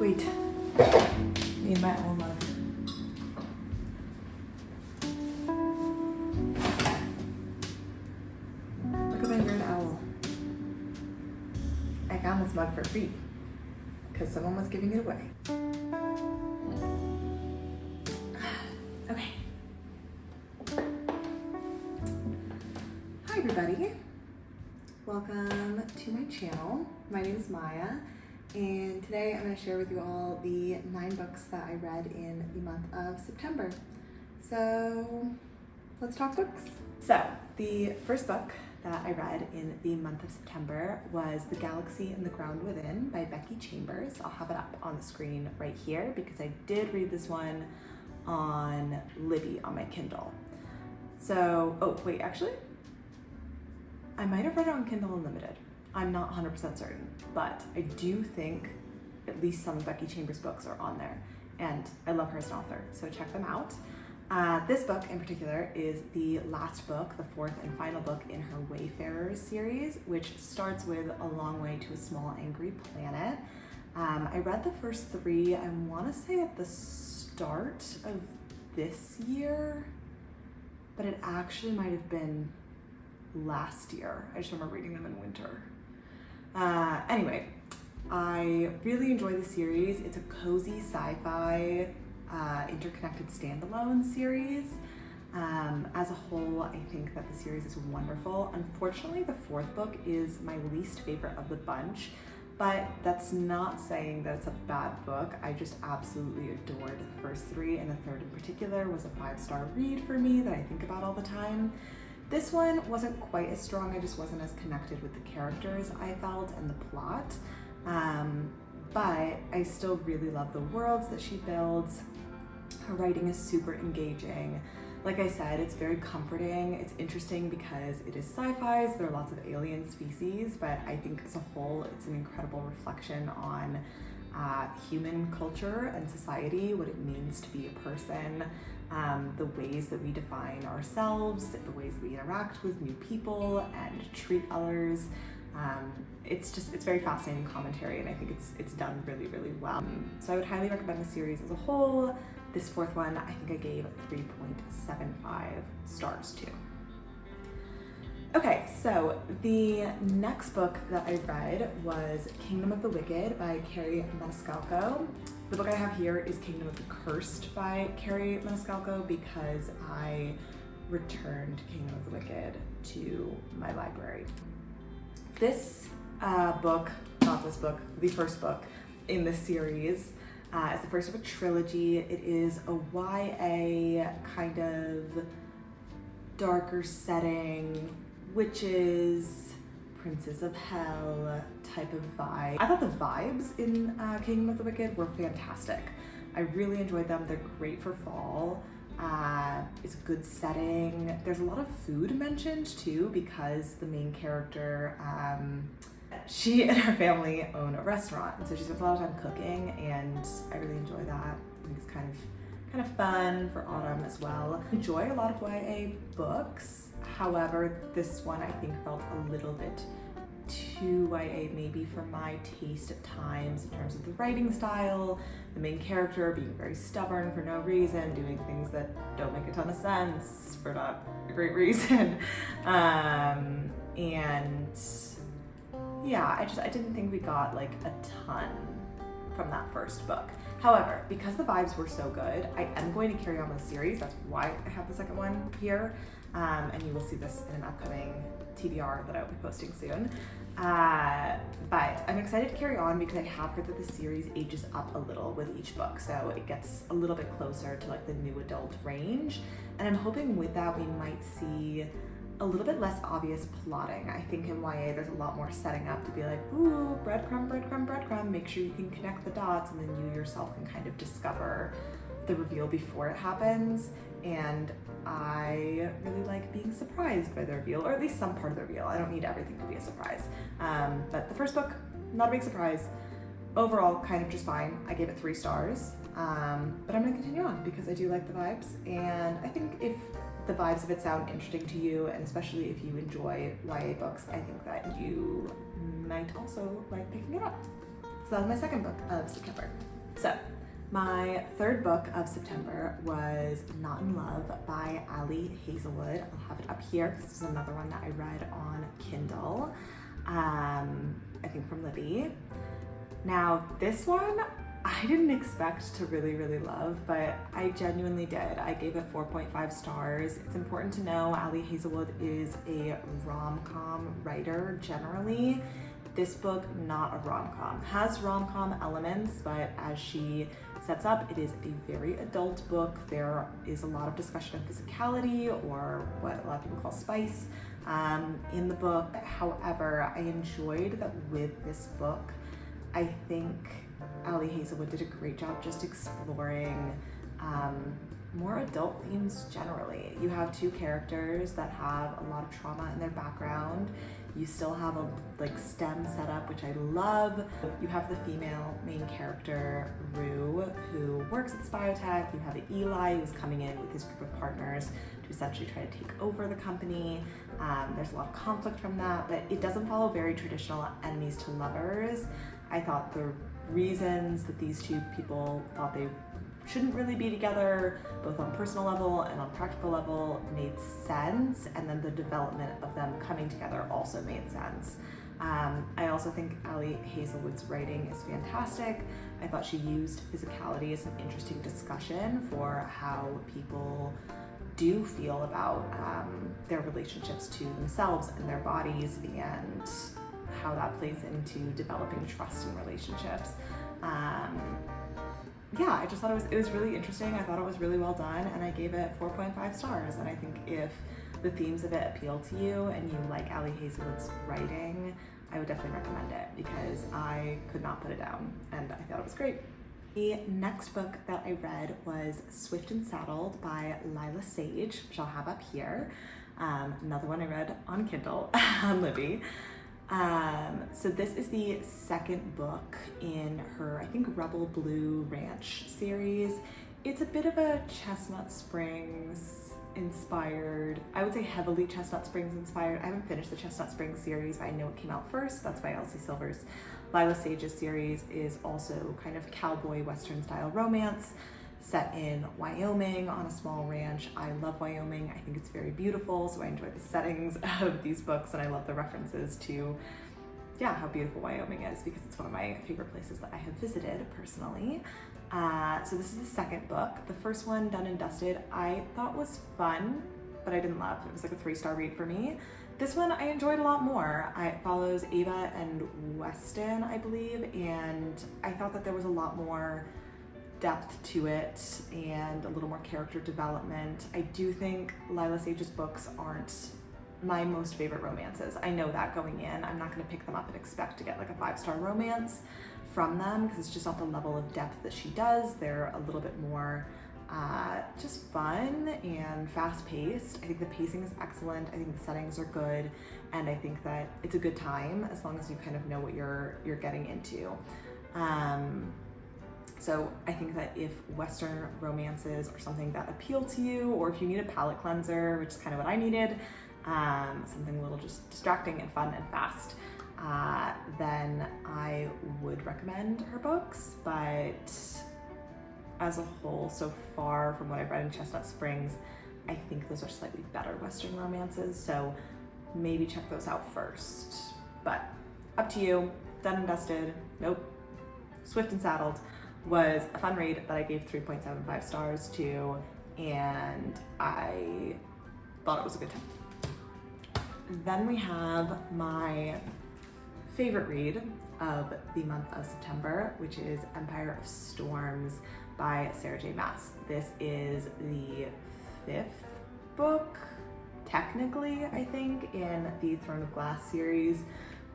Sweet. Need my own mug. Look at my weird owl. I found this mug for free because someone was giving it away. Okay. Hi everybody. Welcome to my channel. My name is Maya, and today I'm going to share with you all the 9 books that I read in the month of September. So let's talk books. So the first book that I read in the month of September was The Galaxy and the Ground Within by Becky Chambers. I'll have it up on the screen right here because I did read this one on Libby on my Kindle. So, oh wait, actually, I might have read it on Kindle Unlimited. I'm not 100% certain, but I do think at least some of Becky Chambers' books are on there, and I love her as an author, so check them out. This book in particular is the last book, the 4th and final book in her Wayfarers series, which starts with A Long Way to a Small Angry Planet. I read the first 3, I want to say at the start of this year, but it actually might have been last year. I just remember reading them in winter. Anyway, I really enjoy the series. It's a cozy sci-fi interconnected standalone series. As a whole, I think that the series is wonderful. Unfortunately, the 4th book is my least favorite of the bunch, but that's not saying that it's a bad book. I just absolutely adored the first 3, and the 3rd in particular was a 5-star read for me that I think about all the time. This one wasn't quite as strong, I just wasn't as connected with the characters, I felt, and the plot. But I still really love the worlds that she builds. Her writing is super engaging. Like I said, it's very comforting. It's interesting because it is sci-fi, so there are lots of alien species, but I think as a whole, it's an incredible reflection on human culture and society, what it means to be a person, the ways that we define ourselves, the ways that we interact with new people and treat others. It's very fascinating commentary, and I think it's done really, really well. So I would highly recommend the series as a whole. This 4th one, I think I gave 3.75 stars to. Okay, so the next book that I read was Kingdom of the Wicked by Carrie Maniscalco. The book I have here is Kingdom of the Cursed by Carrie Maniscalco because I returned Kingdom of the Wicked to my library. This book, not this book, the first book in this series, is the first of a trilogy. It is a YA kind of darker setting, witches, Princes of Hell type of vibe. I thought the vibes in Kingdom of the Wicked were fantastic. I really enjoyed them. They're great for fall. It's a good setting. There's a lot of food mentioned too because the main character, she and her family own a restaurant, and so she spends a lot of time cooking, and I really enjoy that. I think it's kind of fun for autumn as well. I enjoy a lot of YA books. However, this one I think felt a little bit too YA maybe for my taste at times in terms of the writing style, the main character being very stubborn for no reason, doing things that don't make a ton of sense for not a great reason. And yeah, I didn't think we got like a ton from that first book. However, because the vibes were so good, I am going to carry on with the series. That's why I have the second one here. And you will see this in an upcoming TBR that I will be posting soon. But I'm excited to carry on because I have heard that the series ages up a little with each book. So it gets a little bit closer to like the new adult range. And I'm hoping with that we might see a little bit less obvious plotting. I think in YA there's a lot more setting up to be like, ooh, breadcrumb, breadcrumb, breadcrumb, make sure you can connect the dots, and then you yourself can kind of discover the reveal before it happens. And I really like being surprised by the reveal, or at least some part of the reveal. I don't need everything to be a surprise. But the first book, not a big surprise. Overall, kind of just fine. I gave it 3 stars. But I'm gonna continue on because I do like the vibes, and I think if the vibes of it sound interesting to you, and especially if you enjoy YA books, I think that you might also like picking it up. So that was my second book of September. So, my third book of September was Not in Love by Ali Hazelwood. I'll have it up here because this is another one that I read on Kindle, I think from Libby. Now, this one I didn't expect to really love, but I genuinely did. I gave it 4.5 stars. It's important to know Ali Hazelwood is a rom-com writer generally. This book, not a rom-com. Has rom-com elements, but as she sets up, it is a very adult book. There is a lot of discussion of physicality, or what a lot of people call spice, in the book. However, I enjoyed that with this book, I think Ali Hazelwood did a great job just exploring more adult themes generally. You have two characters that have a lot of trauma in their background. You still have a STEM setup, which I love. You have the female main character, Rue, who works at this biotech. You have Eli, who's coming in with his group of partners to essentially try to take over the company. There's a lot of conflict from that, but it doesn't follow very traditional enemies to lovers. I thought the reasons that these two people thought they shouldn't really be together, both on personal level and on practical level, made sense, and then the development of them coming together also made sense. I also think Ali Hazelwood's writing is fantastic. I thought she used physicality as an interesting discussion for how people do feel about their relationships to themselves and their bodies, and how that plays into developing trust in relationships. Yeah, I just thought it was really interesting. I thought it was really well done, and I gave it 4.5 stars. And I think if the themes of it appeal to you and you like Ali Hazelwood's writing, I would definitely recommend it because I could not put it down, and I thought it was great. The next book that I read was Swift and Saddled by Lila Sage, which I'll have up here. Another one I read on Kindle on Libby. So this is the second book in her, I think, Rebel Blue Ranch series. It's a bit of a Chestnut Springs inspired, I would say heavily Chestnut Springs inspired. I haven't finished the Chestnut Springs series, but I know it came out first. That's by Elsie Silvers. Lila Sage's series is also kind of cowboy western style romance set in Wyoming on a small ranch. I love Wyoming. I think it's very beautiful, so I enjoy the settings of these books, and I love the references to, yeah, how beautiful Wyoming is, because it's one of my favorite places that I have visited personally. So this is the second book. The first one, Done and Dusted, I thought was fun, but I didn't love. It was like a 3-star read for me. This one I enjoyed a lot more. It follows Ava and Weston, I believe, and I thought that there was a lot more depth to it and a little more character development. I do think Lila Sage's books aren't my most favorite romances. I know that going in. I'm not going to pick them up and expect to get like a 5-star romance from them because it's just not the level of depth that she does. They're a little bit more just fun and fast-paced. I think the pacing is excellent. I think the settings are good, and I think that it's a good time as long as you kind of know what you're getting into. So I think that if Western romances are something that appeal to you, or if you need a palate cleanser, which is kind of what I needed, something a little just distracting and fun and fast, then I would recommend her books. But as a whole, so far from what I've read in Chestnut Springs, I think those are slightly better Western romances, so maybe check those out first. But up to you. Done and Dusted, nope. Swift and Saddled was a fun read that I gave 3.75 stars to, and I thought it was a good time. Then we have my favorite read of the month of September, which is Empire of Storms by Sarah J. Maas. This is the 5th book, technically, I think, in the Throne of Glass series.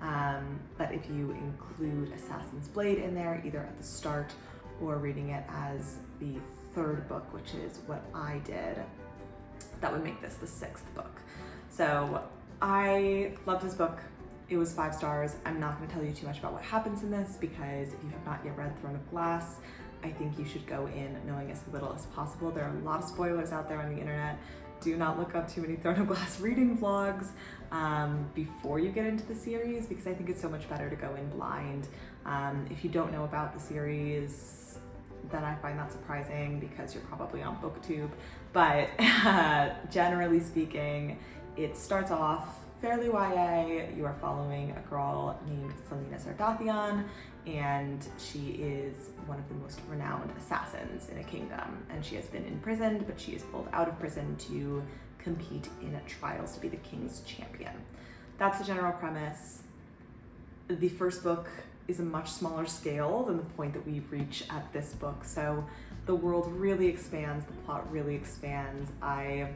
But if you include Assassin's Blade in there, either at the start or reading it as the 3rd book, which is what I did, that would make this the 6th book. So I loved this book. It was 5 stars. I'm not going to tell you too much about what happens in this because if you have not yet read Throne of Glass, I think you should go in knowing as little as possible. There are a lot of spoilers out there on the internet. Do not look up too many Throne of Glass reading vlogs before you get into the series, because I think it's so much better to go in blind. If you don't know about the series, then I find that surprising because you're probably on booktube. But generally speaking, it starts off fairly YA. You are following a girl named Selena Sardathian, and she is one of the most renowned assassins in a kingdom. And she has been imprisoned, but she is pulled out of prison to compete in trials to be the king's champion. That's the general premise. The first book is a much smaller scale than the point that we reach at this book. So the world really expands, the plot really expands. I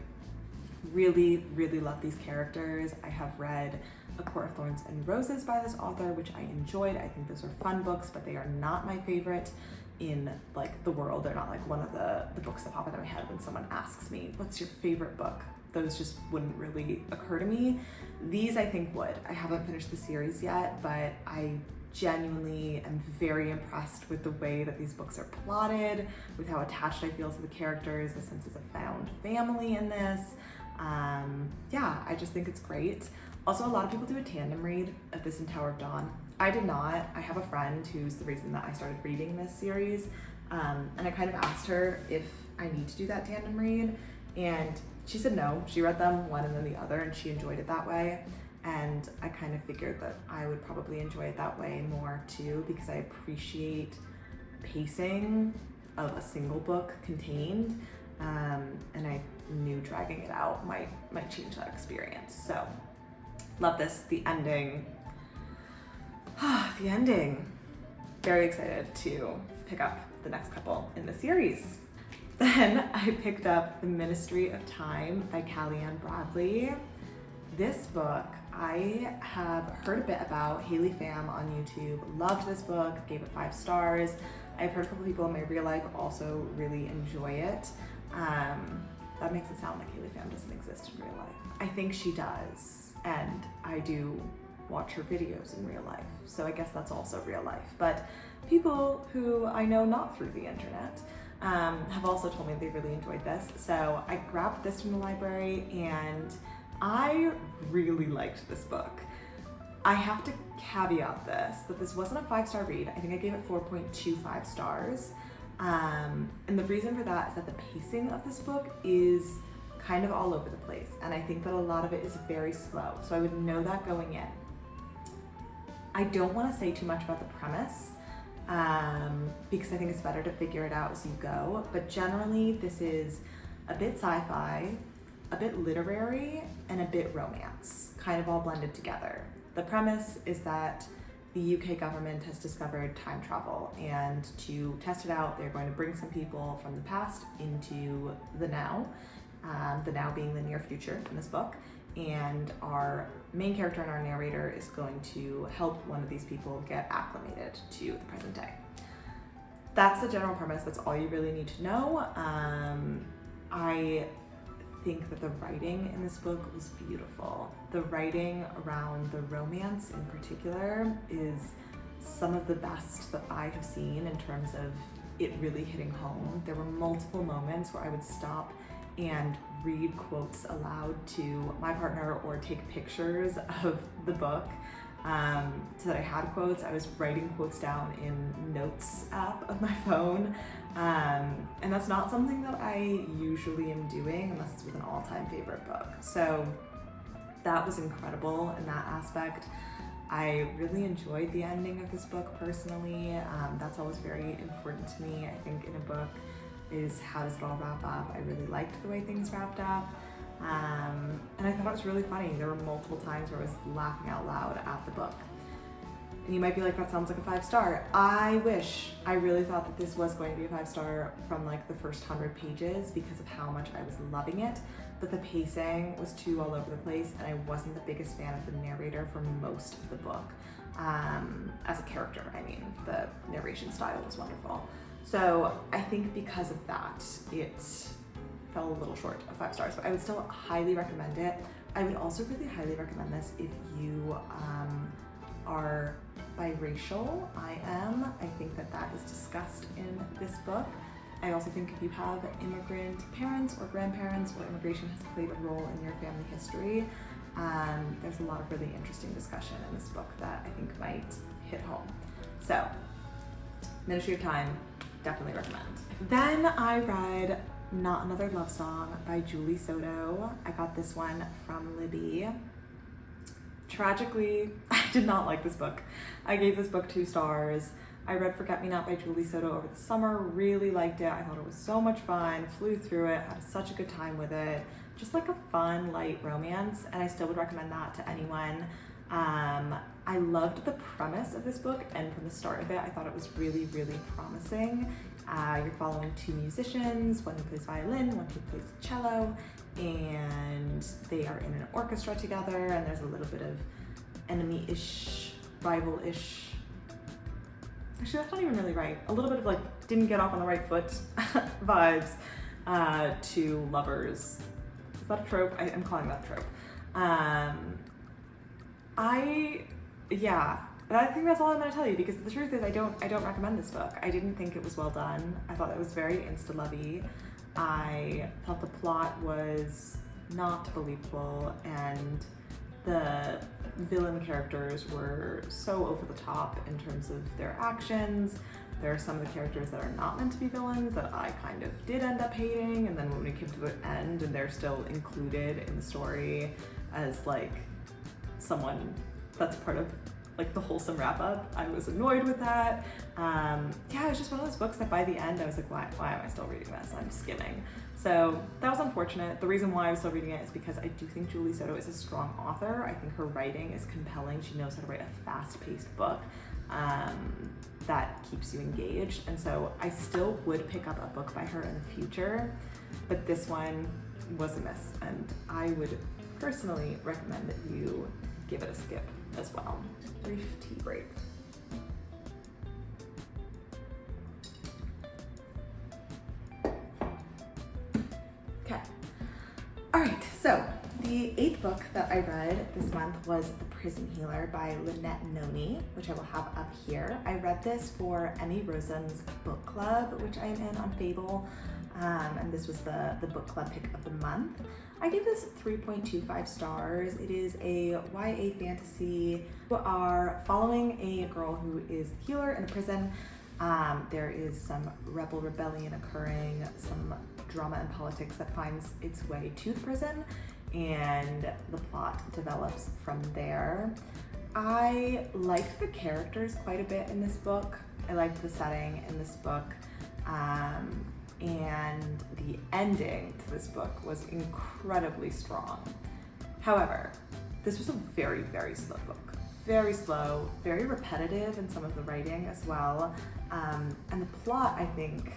really, really love these characters. I have read A Court of Thorns and Roses by this author, which I enjoyed. I think those are fun books, but they are not my favorite in like the world. They're not like one of the books that pop into my head when someone asks me, what's your favorite book? Those just wouldn't really occur to me. These I think would. I haven't finished the series yet, but I genuinely am very impressed with the way that these books are plotted, with how attached I feel to the characters, the sense of a found family in this. Yeah, I just think it's great. Also, a lot of people do a tandem read of this and Tower of Dawn. I did not. I have a friend who's the reason that I started reading this series, and I kind of asked her if I need to do that tandem read, and she said no. She read them one and then the other, and she enjoyed it that way. And I kind of figured that I would probably enjoy it that way more too, because I appreciate pacing of a single book contained, and I knew dragging it out might change that experience. So love this. The ending, the ending. Very excited to pick up the next couple in the series. Then I picked up The Ministry of Time by Callie-Anne Bradley. This book I have heard a bit about. Haley Pham on YouTube loved this book, gave it 5 stars. I've heard a couple people in my real life also really enjoy it. That makes it sound like Haley Pham doesn't exist in real life. I think she does, and I do watch her videos in real life, so I guess that's also real life. But people who I know not through the internet have also told me they really enjoyed this. So I grabbed this from the library, and I really liked this book. I have to caveat that this wasn't a 5-star read. I think I gave it 4.25 stars. And the reason for that is that the pacing of this book is kind of all over the place. And I think that a lot of it is very slow. So I would know that going in. I don't want to say too much about the premise, because I think it's better to figure it out as you go. But generally, this is a bit sci-fi, a bit literary, and a bit romance, kind of all blended together. The premise is that the UK government has discovered time travel, and to test it out, they're going to bring some people from the past into the now being the near future in this book. And our main character and our narrator is going to help one of these people get acclimated to the present day. That's the general premise. That's all you really need to know. I think that the writing in this book was beautiful. The writing around the romance in particular is some of the best that I have seen in terms of it really hitting home. There were multiple moments where I would stop and read quotes aloud to my partner or take pictures of the book, so that I had quotes. I was writing quotes down in Notes app of my phone, and that's not something that I usually am doing unless it's with an all-time favorite book. So that was incredible in that aspect. I really enjoyed the ending of this book personally. That's always very important to me, I think, in a book, is how does it all wrap up. I really liked the way things wrapped up, and I thought it was really funny. There were multiple times where I was laughing out loud at the book. And you might be like, that sounds like a 5-star. I wish. I really thought that this was going to be a 5-star from like the first 100 pages because of how much I was loving it, but the pacing was too all over the place, and I wasn't the biggest fan of the narrator for most of the book. As a character, I mean, the narration style was wonderful. So I think because of that, it fell a little short of 5 stars, but I would still highly recommend it. I would also really highly recommend this if you are biracial. I am. I think that that is discussed in this book. I also think if you have immigrant parents or grandparents, or immigration has played a role in your family history, there's a lot of really interesting discussion in this book that I think might hit home. So, Ministry of Time, definitely recommend. Then I read Not Another Love Song by Julie Soto. I got this one from Libby. Tragically, I did not like this book. I gave this book 2 stars. I read Forget Me Not by Julie Soto over the summer, really liked it. I thought it was so much fun, flew through it, had such a good time with it. Just like a fun, light romance, and I still would recommend that to anyone. I loved the premise of this book, and from the start of it, I thought it was really, really promising. You're following 2 musicians, one who plays violin, one who plays cello, and they are in an orchestra together, and there's a little bit of enemy-ish, rival-ish. Actually, that's not even really right. A little bit of like, didn't get off on the right foot vibes to lovers. Is that a trope? I'm calling that a trope. I think that's all I'm gonna tell you, because the truth is I don't recommend this book. I didn't think it was well done. I thought it was very insta-lovey. I thought the plot was not believable, and the villain characters were so over the top in terms of their actions. There are some of the characters that are not meant to be villains that I kind of did end up hating, and then when we came to the end and they're still included in the story as like someone that's part of like the wholesome wrap up, I was annoyed with that. It was just one of those books that by the end I was like, why am I still reading this? I'm skimming. So that was unfortunate. The reason why I was still reading it is because I do think Julie Soto is a strong author. I think her writing is compelling. She knows how to write a fast-paced book that keeps you engaged. And so I still would pick up a book by her in the future, but this one was a miss. And I would personally recommend that you give it a skip as well. Brief tea break. Okay. All right, so the 8th book that I read this month was The Prison Healer by Lynette Noni, which I will have up here. I read this for Emmy Rosen's book club, which I am in on Fable, and this was the book club pick of the month. I gave this 3.25 stars. It is a YA fantasy. We are following a girl who is a healer in a prison. There is some rebellion occurring, some drama and politics that finds its way to the prison, and the plot develops from there. I liked the characters quite a bit in this book. I liked the setting in this book. And the ending to this book was incredibly strong. However, this was a very, very slow book. Very slow, very repetitive in some of the writing as well. And the plot, I think,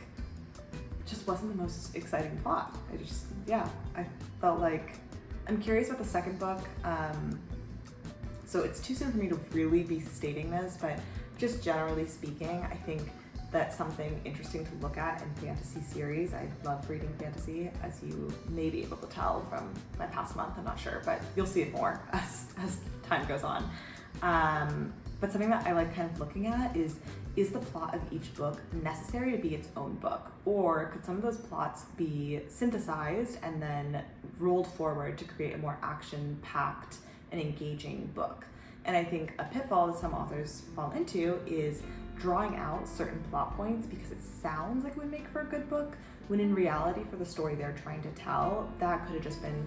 just wasn't the most exciting plot. I felt like, I'm curious about the second book. So it's too soon for me to really be stating this, but just generally speaking, I think that's something interesting to look at in fantasy series. I love reading fantasy, as you may be able to tell from my past month, I'm not sure, but you'll see it more as time goes on. But something that I like kind of looking at is the plot of each book necessary to be its own book? Or could some of those plots be synthesized and then rolled forward to create a more action-packed and engaging book? And I think a pitfall that some authors fall into is drawing out certain plot points because it sounds like it would make for a good book, when in reality, for the story they're trying to tell, that could have just been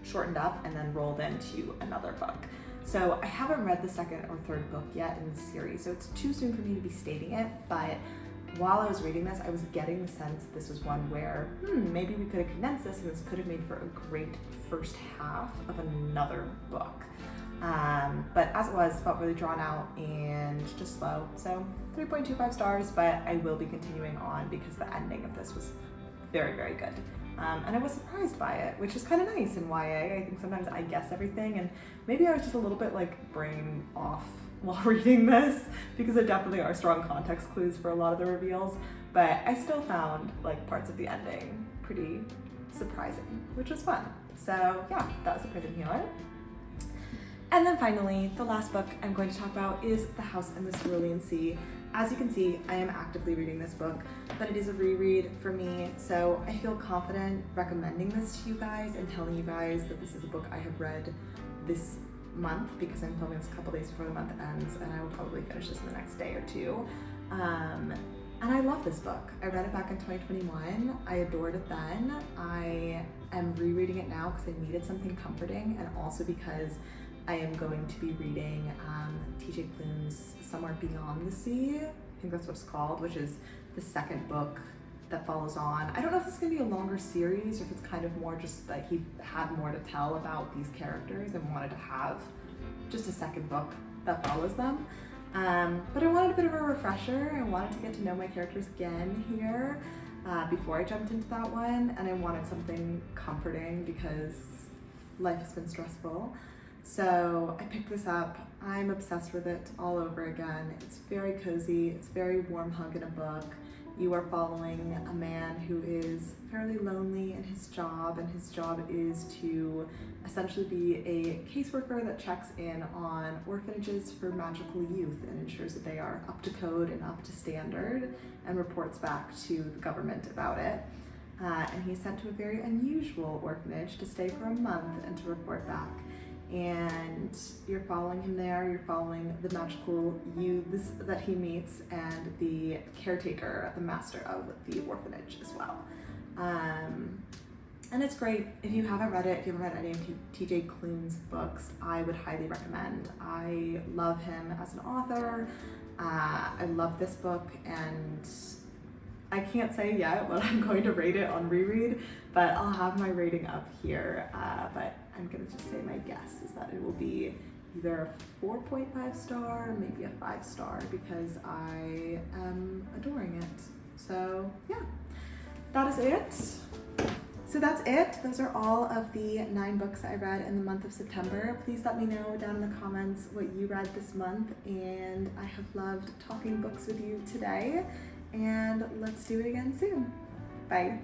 shortened up and then rolled into another book. So I haven't read the second or third book yet in the series, so it's too soon for me to be stating it, but while I was reading this, I was getting the sense this was one where, maybe we could have condensed this and this could have made for a great first half of another book. But as it was, felt really drawn out and just slow. So 3.25 stars, but I will be continuing on because the ending of this was very, very good. And I was surprised by it, which is kind of nice in YA. I think sometimes I guess everything, and maybe I was just a little bit like brain off while reading this, because there definitely are strong context clues for a lot of the reveals, but I still found like parts of the ending pretty surprising, which was fun. So yeah, that was The Prison Healer. And then finally, the last book I'm going to talk about is The House in the Cerulean Sea. As you can see, I am actively reading this book, but it is a reread for me, so I feel confident recommending this to you guys and telling you guys that this is a book I have read this month, because I'm filming this a couple days before the month ends, and I will probably finish this in the next day or two. And I love this book. I read it back in 2021. I adored it then. I am rereading it now because I needed something comforting, and also because I am going to be reading TJ Klune's Somewhere Beyond the Sea. I think that's what it's called, which is the second book that follows on. I don't know if it's gonna be a longer series or if it's kind of more just that he had more to tell about these characters and wanted to have just a second book that follows them. But I wanted a bit of a refresher. I wanted to get to know my characters again here before I jumped into that one, and I wanted something comforting because life has been stressful. So I picked this up. I'm obsessed with it all over again. It's very cozy. It's very warm hug in a book. You are following a man who is fairly lonely in his job, and his job is to essentially be a caseworker that checks in on orphanages for magical youth and ensures that they are up to code and up to standard, and reports back to the government about it. And he's sent to a very unusual orphanage to stay for a month and to report back. And you're following him there, you're following the magical youths that he meets and the caretaker, the master of the orphanage as well. And it's great. If you haven't read it, if you haven't read any of TJ Klune's books, I would highly recommend. I love him as an author. I love this book, and I can't say yet what I'm going to rate it on reread, but I'll have my rating up here. But I'm gonna just say my guess is that it will be either a 4.5 star or maybe a 5 star because I am adoring it. So yeah, that is it. So that's it. Those are all of the 9 books I read in the month of September. Please let me know down in the comments what you read this month, and I have loved talking books with you today, and let's do it again soon. Bye.